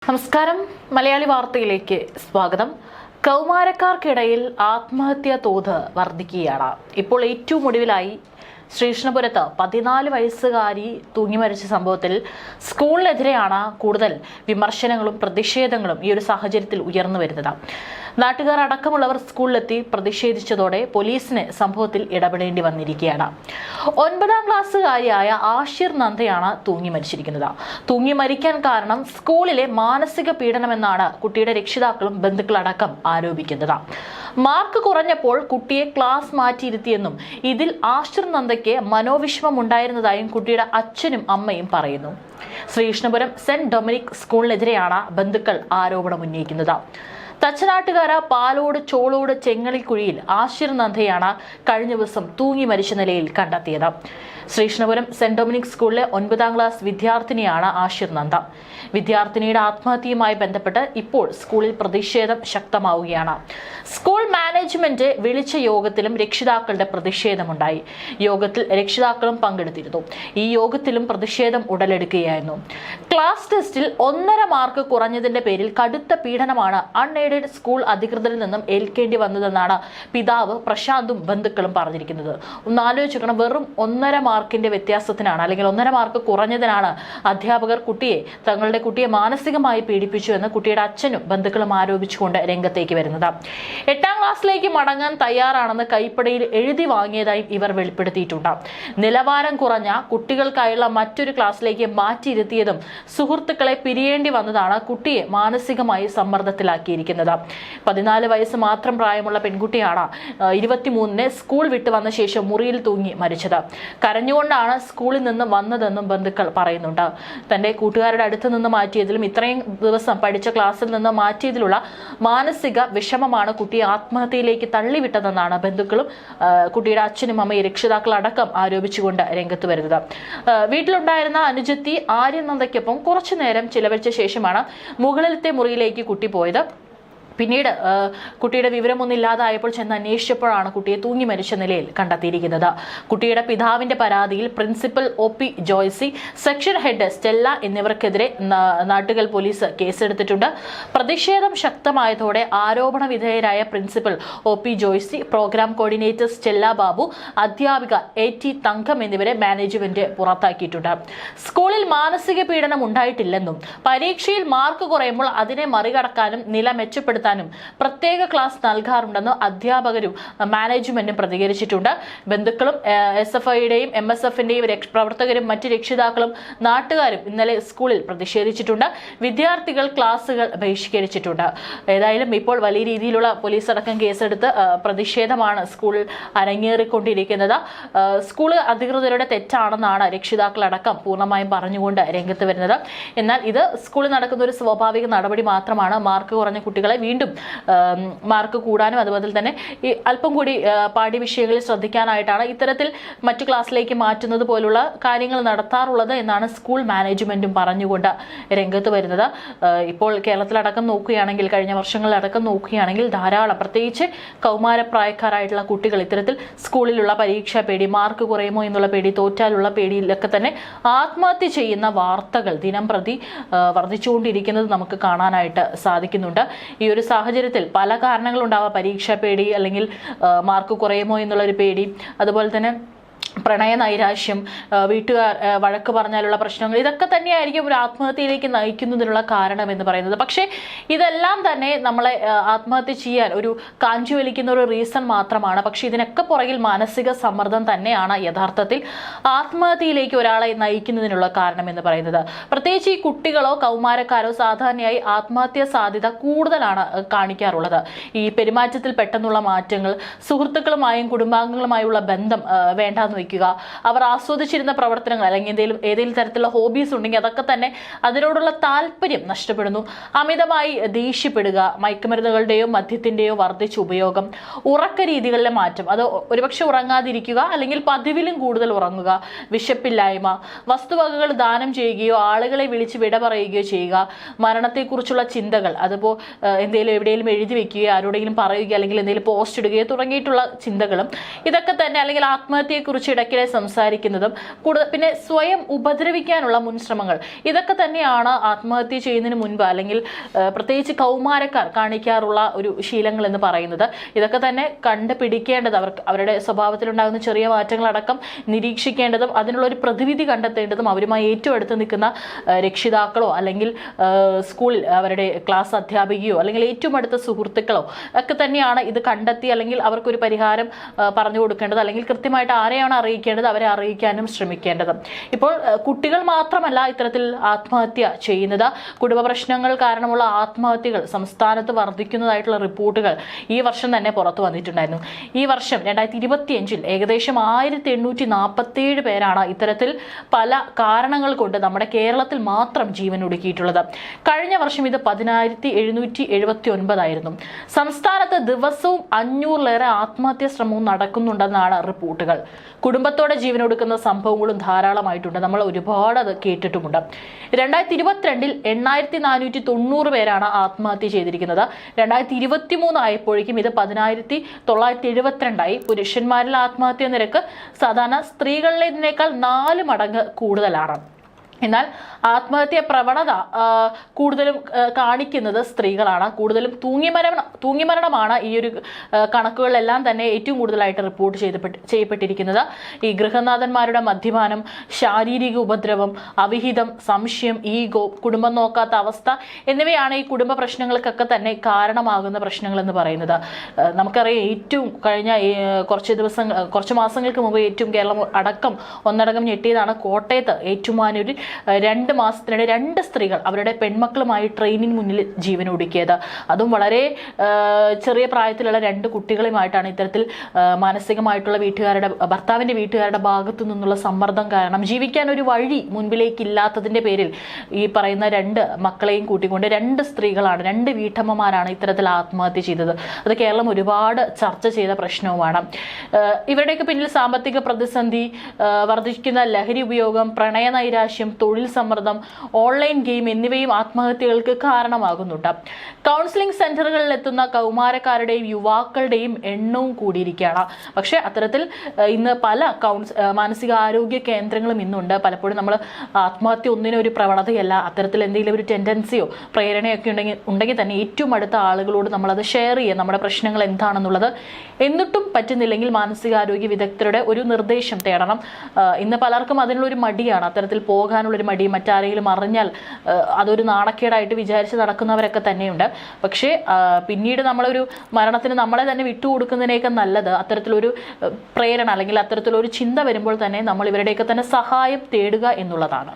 നമസ്കാരം. മലയാളി വാർത്തയിലേക്ക് സ്വാഗതം. കൗമാരക്കാർക്കിടയിൽ ആത്മഹത്യാ തോത് വർദ്ധിക്കുകയാണ്. ഇപ്പോൾ ഏറ്റവും ഒടുവിലായി ശ്രീകൃഷ്ണപുരത്ത് 14 വയസ്സുകാരി തൂങ്ങിമരിച്ച സംഭവത്തിൽ സ്കൂളിനെതിരെയാണ് കൂടുതൽ വിമർശനങ്ങളും പ്രതിഷേധങ്ങളും ഈ ഒരു സാഹചര്യത്തിൽ ഉയർന്നു വരുന്നത്. നാട്ടുകാർ അടക്കമുള്ളവർ സ്കൂളിലെത്തി പ്രതിഷേധിച്ചതോടെ പോലീസിന് സംഭവത്തിൽ ഇടപെടേണ്ടി വന്നിരിക്കുകയാണ്. 9ാം ക്ലാസ്സുകാരിയായ ആഷിർ നന്ദയാണ് തൂങ്ങി മരിച്ചിരിക്കുന്നത്. തൂങ്ങി മരിക്കാൻ കാരണം സ്കൂളിലെ മാനസിക പീഡനമെന്നാണ് കുട്ടിയുടെ രക്ഷിതാക്കളും ബന്ധുക്കളടക്കം ആരോപിക്കുന്നത്. മാർക്ക് കുറഞ്ഞപ്പോൾ കുട്ടിയെ ക്ലാസ് മാറ്റിയിരുത്തിയെന്നും ഇതിൽ ആഷിർ നന്ദയ്ക്ക് മനോവിഷമം ഉണ്ടായിരുന്നതായും കുട്ടിയുടെ അച്ഛനും അമ്മയും പറയുന്നു. ശ്രീകൃഷ്ണപുരം സെന്റ് ഡൊമിനിക് സ്കൂളിനെതിരെയാണ് ബന്ധുക്കൾ ആരോപണം ഉന്നയിക്കുന്നത്. തച്ചനാട്ടുകാര പാലോട് ചോളോട് ചെങ്ങളിക്കുഴിയിൽ ആഷിർ നന്ദയാണ് കഴിഞ്ഞ ദിവസം തൂങ്ങി മരിച്ച നിലയിൽ കണ്ടെത്തിയത്. ശ്രീകൃഷ്ണപുരം സെന്റ് ഡൊമിനിക് സ്കൂളിലെ 9ാം ക്ലാസ് വിദ്യാർത്ഥിനിയാണ് ആഷിർ നന്ദ. വിദ്യാർത്ഥിനിയുടെ ആത്മഹത്യയുമായി ബന്ധപ്പെട്ട് ഇപ്പോൾ സ്കൂളിൽ പ്രതിഷേധം ശക്തമാവുകയാണ്. സ്കൂൾ മാനേജ്മെന്റ് വിളിച്ച യോഗത്തിലും രക്ഷിതാക്കളുടെ പ്രതിഷേധമുണ്ടായി. യോഗത്തിൽ രക്ഷിതാക്കളും പങ്കെടുത്തിരുന്നു. ഈ യോഗത്തിലും പ്രതിഷേധം ഉടലെടുക്കുകയായിരുന്നു. ക്ലാസ് ടെസ്റ്റിൽ 1.5 മാർക്ക് കുറഞ്ഞതിന്റെ പേരിൽ കടുത്ത പീഡനമാണ് അൺഎയ്ഡഡ് സ്കൂൾ അധികൃതരിൽ നിന്നും ഏൽക്കേണ്ടി വന്നതെന്നാണ് പിതാവ് പ്രശാന്തും ബന്ധുക്കളും പറഞ്ഞിരിക്കുന്നത്. ഒന്ന് ആലോചിക്കണം, വെറും 1.5 മാർക്കിന്റെ വ്യത്യാസത്തിനാണ് അല്ലെങ്കിൽ 1.5 മാർക്ക് കുറഞ്ഞതിനാണ് അധ്യാപകർ തങ്ങളുടെ കുട്ടിയെ മാനസികമായി പീഡിപ്പിച്ചു എന്ന് കുട്ടിയുടെ അച്ഛനും ബന്ധുക്കളും ആരോപിച്ചുകൊണ്ട് രംഗത്തേക്ക് വരുന്നത്. 8ാം ക്ലാസ്സിലേക്ക് മടങ്ങാൻ തയ്യാറാണെന്ന് കൈപ്പടയിൽ എഴുതി വാങ്ങിയതായും ഇവർ വെളിപ്പെടുത്തിയിട്ടുണ്ട്. നിലവാരം കുറഞ്ഞ കുട്ടികൾക്കായുള്ള മറ്റൊരു ക്ലാസ്സിലേക്ക് മാറ്റിയിരുത്തിയതും സുഹൃത്തുക്കളെ പിരിയേണ്ടി വന്നതാണ് കുട്ടിയെ മാനസികമായി സമ്മർദ്ദത്തിലാക്കിയിരിക്കുന്നത്. 14 വയസ്സ് മാത്രം പ്രായമുള്ള പെൺകുട്ടിയാണ് 23-ന് സ്കൂൾ വിട്ടു വന്ന ശേഷം മുറിയിൽ തൂങ്ങി മരിച്ചത്. കരഞ്ഞുകൊണ്ടാണ് സ്കൂളിൽ നിന്ന് വന്നതെന്നും ബന്ധുക്കൾ പറയുന്നുണ്ട്. തന്റെ കൂട്ടുകാരുടെ അടുത്ത് നിന്ന് മാറ്റിയതിലും ഇത്രയും ദിവസം പഠിച്ച ക്ലാസ്സിൽ നിന്ന് മാറ്റിയതിലുള്ള മാനസിക വിഷമമാണ് കുട്ടിയെ ആത്മഹത്യയിലേക്ക് തള്ളിവിട്ടതെന്നാണ് ബന്ധുക്കളും കുട്ടിയുടെ അച്ഛനും അമ്മയും രക്ഷിതാക്കളടക്കം ആരോപിച്ചുകൊണ്ട് രംഗത്ത് വരുന്നത്. വീട്ടിലുണ്ടായിരുന്ന അനുജത്തി ആര്യനന്ദയ്ക്കൊപ്പം കുറച്ചു നേരം ചിലവഴിച്ച ശേഷമാണ് മുകളിലത്തെ മുറിയിലേക്ക് കുട്ടി പോയത്. പിന്നീട് കുട്ടിയുടെ വിവരമൊന്നും ഇല്ലാതായപ്പോൾ ചെന്ന് അന്വേഷിച്ചപ്പോഴാണ് കുട്ടിയെ തൂങ്ങി മരിച്ച നിലയിൽ കണ്ടെത്തിയിരിക്കുന്നത്. കുട്ടിയുടെ പിതാവിന്റെ പരാതിയിൽ principal OP Joicy, section head Stella എന്നിവർക്കെതിരെ നാട്ടുകൽ പോലീസ് കേസെടുത്തിട്ടുണ്ട്. പ്രതിഷേധം ശക്തമായതോടെ ആരോപണ വിധേയരായ principal OP Joicy, program coordinator Stella Babu, അധ്യാപിക AT തങ്കം എന്നിവരെ മാനേജ്മെന്റ് പുറത്താക്കിയിട്ടുണ്ട്. സ്കൂളിൽ മാനസിക പീഡനം ഉണ്ടായിട്ടില്ലെന്നും പരീക്ഷയിൽ മാർക്ക് കുറയുമ്പോൾ അതിനെ മറികടക്കാനും നില മെച്ചപ്പെടുത്താനും പ്രത്യേക ക്ലാസ് നൽകാറുണ്ടെന്ന് അധ്യാപകരും മാനേജ്മെന്റും പ്രതികരിച്ചിട്ടുണ്ട്. ബന്ധുക്കളും SFIയുടെയും MSFന്റെയും പ്രവർത്തകരും മറ്റ് രക്ഷിതാക്കളും നാട്ടുകാരും ഇന്നലെ സ്കൂളിൽ പ്രതിഷേധിച്ചിട്ടുണ്ട്. വിദ്യാർത്ഥികൾ ക്ലാസുകൾ ബഹിഷ്കരിച്ചിട്ടുണ്ട്. ഏതായാലും ഇപ്പോൾ വലിയ രീതിയിലുള്ള പോലീസ് അടക്കം കേസെടുത്ത് പ്രതിഷേധമാണ് സ്കൂളിൽ അരങ്ങേറിക്കൊണ്ടിരിക്കുന്നത്. സ്കൂൾ അധികൃതരുടെ തെറ്റാണെന്നാണ് രക്ഷിതാക്കളടക്കം പൂർണ്ണമായും പറഞ്ഞുകൊണ്ട് രംഗത്ത് വരുന്നത്. എന്നാൽ ഇത് സ്കൂളിൽ നടക്കുന്ന ഒരു സ്വാഭാവിക നടപടി മാത്രമാണ്. മാർക്ക് കുറഞ്ഞ കുട്ടികളെ വീണ്ടും മാർക്ക് കൂടാനും അതുപോലെ തന്നെ ഈ അല്പം കൂടി പാഠ്യവിഷയങ്ങളിൽ ശ്രദ്ധിക്കാനായിട്ടാണ് ഇത്തരത്തിൽ മറ്റു ക്ലാസ്സിലേക്ക് മാറ്റുന്നത് പോലുള്ള കാര്യങ്ങൾ നടത്താറുള്ളത് എന്നാണ് സ്കൂൾ മാനേജ്മെന്റും പറഞ്ഞുകൊണ്ട് രംഗത്ത് വരുന്നത്. ഇപ്പോൾ കേരളത്തിലടക്കം നോക്കുകയാണെങ്കിൽ, കഴിഞ്ഞ വർഷങ്ങളിലടക്കം നോക്കുകയാണെങ്കിൽ ധാരാളം പ്രത്യേകിച്ച് കൗമാരപ്രായക്കാരായിട്ടുള്ള കുട്ടികൾ ഇത്തരത്തിൽ സ്കൂളിലുള്ള പരീക്ഷാ പേടി, മാർക്ക് കുറയുമോ എന്നുള്ള പേടി, തോറ്റാലുള്ള പേടിയിലൊക്കെ തന്നെ ആത്മഹത്യ ചെയ്യുന്ന വാർത്തകൾ ദിനം പ്രതി വർദ്ധിച്ചുകൊണ്ടിരിക്കുന്നത് നമുക്ക് കാണാനായിട്ട് സാധിക്കുന്നുണ്ട്. ഈ ഒരു സാഹചര്യത്തിൽ പല കാരണങ്ങളുണ്ടാവാം. പരീക്ഷാ പേടി, അല്ലെങ്കിൽ മാർക്ക് കുറയുമോ എന്നുള്ളൊരു പേടി, അതുപോലെ തന്നെ പ്രണയ നൈരാശ്യം, വീട്ടുകാർ വഴക്ക് പറഞ്ഞാലുള്ള പ്രശ്നങ്ങൾ, ഇതൊക്കെ തന്നെയായിരിക്കും ഒരു ആത്മഹത്യയിലേക്ക് നയിക്കുന്നതിനുള്ള കാരണം എന്ന് പറയുന്നത്. പക്ഷേ ഇതെല്ലാം തന്നെ നമ്മളെ ആത്മഹത്യ ചെയ്യാൻ ഒരു കാഞ്ചു വലിക്കുന്ന ഒരു റീസൺ മാത്രമാണ്. പക്ഷെ ഇതിനൊക്കെ പുറകിൽ മാനസിക സമ്മർദ്ദം തന്നെയാണ് യഥാർത്ഥത്തിൽ ആത്മഹത്യയിലേക്ക് ഒരാളെ നയിക്കുന്നതിനുള്ള കാരണം എന്ന് പറയുന്നത്. പ്രത്യേകിച്ച് ഈ കുട്ടികളോ കൗമാരക്കാരോ സാധാരണയായി ആത്മഹത്യാ സാധ്യത കൂടുതലാണ് കാണിക്കാറുള്ളത്. ഈ പെരുമാറ്റത്തിൽ പെട്ടെന്നുള്ള മാറ്റങ്ങൾ, സുഹൃത്തുക്കളുമായും കുടുംബാംഗങ്ങളുമായുള്ള ബന്ധം വേണ്ടാന്ന് വയ്ക്കുക, അവർ ആസ്വദിച്ചിരുന്ന പ്രവർത്തനങ്ങൾ അല്ലെങ്കിൽ ഏതെങ്കിലും തരത്തിലുള്ള ഹോബീസ് ഉണ്ടെങ്കിൽ അതൊക്കെ തന്നെ അതിനോടുള്ള താല്പര്യം നഷ്ടപ്പെടുന്നു. അമിതമായി ദേഷ്യപ്പെടുക, മയക്കുമരുന്നുകളുടെയോ മദ്യത്തിന്റെയോ വർദ്ധിച്ച ഉപയോഗം, ഉറക്ക രീതികളിലെ മാറ്റം, അത് ഒരുപക്ഷെ ഉറങ്ങാതിരിക്കുക അല്ലെങ്കിൽ പതിവിലും കൂടുതൽ ഉറങ്ങുക, വിശപ്പില്ലായ്മ, വസ്തുവകകൾ ദാനം ചെയ്യുകയോ ആളുകളെ വിളിച്ച് വിട പറയുകയോ ചെയ്യുക, മരണത്തെക്കുറിച്ചുള്ള ചിന്തകൾ, അതിപ്പോൾ എവിടെയെങ്കിലും എഴുതി വെക്കുകയോ ആരോടെങ്കിലും പറയുകയോ അല്ലെങ്കിൽ എന്തെങ്കിലും പോസ്റ്റ് ഇടുകയോ തുടങ്ങിയിട്ടുള്ള ചിന്തകളും ഇതൊക്കെ തന്നെ, അല്ലെങ്കിൽ ആത്മഹത്യയെക്കുറിച്ച് കുറിച്ച് ഇടയ്ക്കിടെ സംസാരിക്കുന്നതും പിന്നെ സ്വയം ഉപദ്രവിക്കാനുള്ള മുൻശ്രമങ്ങൾ, ഇതൊക്കെ തന്നെയാണ് ആത്മഹത്യ ചെയ്യുന്നതിന് മുൻപ് അല്ലെങ്കിൽ പ്രത്യേകിച്ച് കൗമാരക്കാർ കാണിക്കാറുള്ള ഒരു ശീലങ്ങൾ എന്ന് പറയുന്നത്. ഇതൊക്കെ തന്നെ കണ്ടുപിടിക്കേണ്ടത്, അവരുടെ സ്വഭാവത്തിലുണ്ടാകുന്ന ചെറിയ മാറ്റങ്ങളടക്കം നിരീക്ഷിക്കേണ്ടതും അതിനുള്ള ഒരു പ്രതിവിധി കണ്ടെത്തേണ്ടതും അവരുമായി ഏറ്റവും അടുത്ത് നിൽക്കുന്ന രക്ഷിതാക്കളോ അല്ലെങ്കിൽ സ്കൂളിൽ അവരുടെ ക്ലാസ് അധ്യാപികയോ അല്ലെങ്കിൽ ഏറ്റവും അടുത്ത സുഹൃത്തുക്കളോ ഒക്കെ തന്നെയാണ് ഇത് കണ്ടെത്തി അല്ലെങ്കിൽ അവർക്കൊരു പരിഹാരം പറഞ്ഞു കൊടുക്കേണ്ടത്, അല്ലെങ്കിൽ കൃത്യമായിട്ട് ആരെയാണ് അറിയിക്കേണ്ടത് അവരെ അറിയിക്കാനും ശ്രമിക്കേണ്ടത്. ഇപ്പോൾ കുട്ടികൾ മാത്രമല്ല ഇത്തരത്തിൽ ആത്മഹത്യ ചെയ്യുന്നത്. കുടുംബ പ്രശ്നങ്ങൾ കാരണമുള്ള ആത്മഹത്യകൾ സംസ്ഥാനത്ത് വർദ്ധിക്കുന്നതായിട്ടുള്ള റിപ്പോർട്ടുകൾ ഈ വർഷം തന്നെ പുറത്തു വന്നിട്ടുണ്ടായിരുന്നു. ഈ വർഷം 2025 ഏകദേശം 1847 പേരാണ് ഇത്തരത്തിൽ പല കാരണങ്ങൾ കൊണ്ട് നമ്മുടെ കേരളത്തിൽ മാത്രം ജീവൻ ഒടുക്കിയിട്ടുള്ളത്. കഴിഞ്ഞ വർഷം ഇത് 10,779 ആയിരുന്നു. സംസ്ഥാനത്ത് ദിവസവും 500-ലേറെ ആത്മഹത്യാ ശ്രമവും നടക്കുന്നുണ്ടെന്നാണ് റിപ്പോർട്ടുകൾ. കുടുംബത്തോടെ ജീവൻ ഒടുക്കുന്ന സംഭവങ്ങളും ധാരാളമായിട്ടുണ്ട്. നമ്മൾ ഒരുപാട് അത് കേട്ടിട്ടുമുണ്ട്. 2022 8,490 പേരാണ് ആത്മഹത്യ ചെയ്തിരിക്കുന്നത്. 2023 ആയപ്പോഴേക്കും ഇത് 10,972 പുരുഷന്മാരിൽ ആത്മഹത്യാ നിരക്ക് സാധാരണ സ്ത്രീകളിലേതിനേക്കാൾ 4 മടങ്ങ് കൂടുതലാണ്. എന്നാൽ ആത്മഹത്യാ പ്രവണത കൂടുതലും കാണിക്കുന്നത് സ്ത്രീകളാണ്. കൂടുതലും തൂങ്ങിമരണമാണ് ഈ ഒരു കണക്കുകളിലെല്ലാം തന്നെ ഏറ്റവും കൂടുതലായിട്ട് റിപ്പോർട്ട് ചെയ്യപ്പെട്ടിരിക്കുന്നത്. ഈ ഗൃഹനാഥന്മാരുടെ മദ്യപാനം, ശാരീരിക ഉപദ്രവം, അവിഹിതം, സംശയം, ഈഗോ, കുടുംബം നോക്കാത്ത അവസ്ഥ എന്നിവയാണ് ഈ കുടുംബ പ്രശ്നങ്ങൾക്കൊക്കെ തന്നെ കാരണമാകുന്ന പ്രശ്നങ്ങൾ എന്ന് പറയുന്നത്. നമുക്കറിയാം, ഏറ്റവും കഴിഞ്ഞ കുറച്ച് മാസങ്ങൾക്ക് മുമ്പ് ഏറ്റവും കേരളം അടക്കം ഒന്നടങ്കം ഞെട്ടിയതാണ് കോട്ടയത്ത് ഏറ്റുമാനൂരിൽ 2 മാസത്തിനിടെ 2 സ്ത്രീകൾ അവരുടെ പെൺമക്കളുമായി ട്രെയിനിന് മുന്നിൽ ജീവൻ ഒടുക്കിയത്. അതും വളരെ ചെറിയ പ്രായത്തിലുള്ള 2 കുട്ടികളുമായിട്ടാണ്. ഇത്തരത്തിൽ മാനസികമായിട്ടുള്ള ഭർത്താവിന്റെ വീട്ടുകാരുടെ ഭാഗത്തു നിന്നുള്ള സമ്മർദ്ദം കാരണം ജീവിക്കാൻ ഒരു വഴി മുൻപിലേക്കില്ലാത്തതിന്റെ പേരിൽ ഈ പറയുന്ന 2 മക്കളെയും കൂട്ടിക്കൊണ്ട് 2 സ്ത്രീകളാണ്, 2 വീട്ടമ്മമാരാണ് ഇത്തരത്തിൽ ആത്മഹത്യ ചെയ്തത്. അത് കേരളം ഒരുപാട് ചർച്ച ചെയ്ത പ്രശ്നവുമാണ്. ഇവരുടെയൊക്കെ പിന്നിൽ സാമ്പത്തിക പ്രതിസന്ധി, വർദ്ധിക്കുന്ന ലഹരി ഉപയോഗം, പ്രണയനൈരാശ്യം, തൊഴിൽ സമ്മർദ്ദം, ഓൺലൈൻ ഗെയിം എന്നിവയും ആത്മഹത്യകൾക്ക് കാരണമാകുന്നുണ്ട്. കൗൺസിലിംഗ് സെന്ററുകളിൽ എത്തുന്ന കൗമാരക്കാരുടെയും യുവാക്കളുടെയും എണ്ണവും കൂടിയിരിക്കുകയാണ്. പക്ഷെ അത്തരത്തിൽ ഇന്ന് പല മാനസികാരോഗ്യ കേന്ദ്രങ്ങളും ഇന്നുണ്ട്. പലപ്പോഴും നമ്മൾ ആത്മഹത്യ ഒന്നിനൊരു പ്രവണതയല്ല, അത്തരത്തിൽ എന്തെങ്കിലും ഒരു ടെൻഡൻസിയോ പ്രേരണയൊക്കെ ഉണ്ടെങ്കിൽ തന്നെ ഏറ്റവും അടുത്ത ആളുകളോട് നമ്മളത് ഷെയർ ചെയ്യുക, നമ്മുടെ പ്രശ്നങ്ങൾ എന്താണെന്നുള്ളത്. എന്നിട്ടും പറ്റുന്നില്ലെങ്കിൽ മാനസികാരോഗ്യ വിദഗ്ധരുടെ ഒരു നിർദ്ദേശം തേടണം. ഇന്ന് പലർക്കും അതിനുള്ളൊരു മടിയാണ്, അത്തരത്തിൽ പോകാനുള്ളൊരു മടി. മറ്റാരെങ്കിലും അറിഞ്ഞാൽ അതൊരു നാണക്കേടായിട്ട് വിചാരിച്ച് നടക്കുന്നവരൊക്കെ തന്നെയുണ്ട്. പക്ഷേ പിന്നീട് നമ്മളൊരു മരണത്തിന് നമ്മളെ തന്നെ വിട്ടുകൊടുക്കുന്നതിനേക്കാൾ നല്ലത് അത്തരത്തിലൊരു പ്രേരണ അല്ലെങ്കിൽ അത്തരത്തിലൊരു ചിന്ത വരുമ്പോൾ തന്നെ നമ്മൾ ഇവരുടെയൊക്കെ തന്നെ സഹായം തേടുക എന്നുള്ളതാണ്.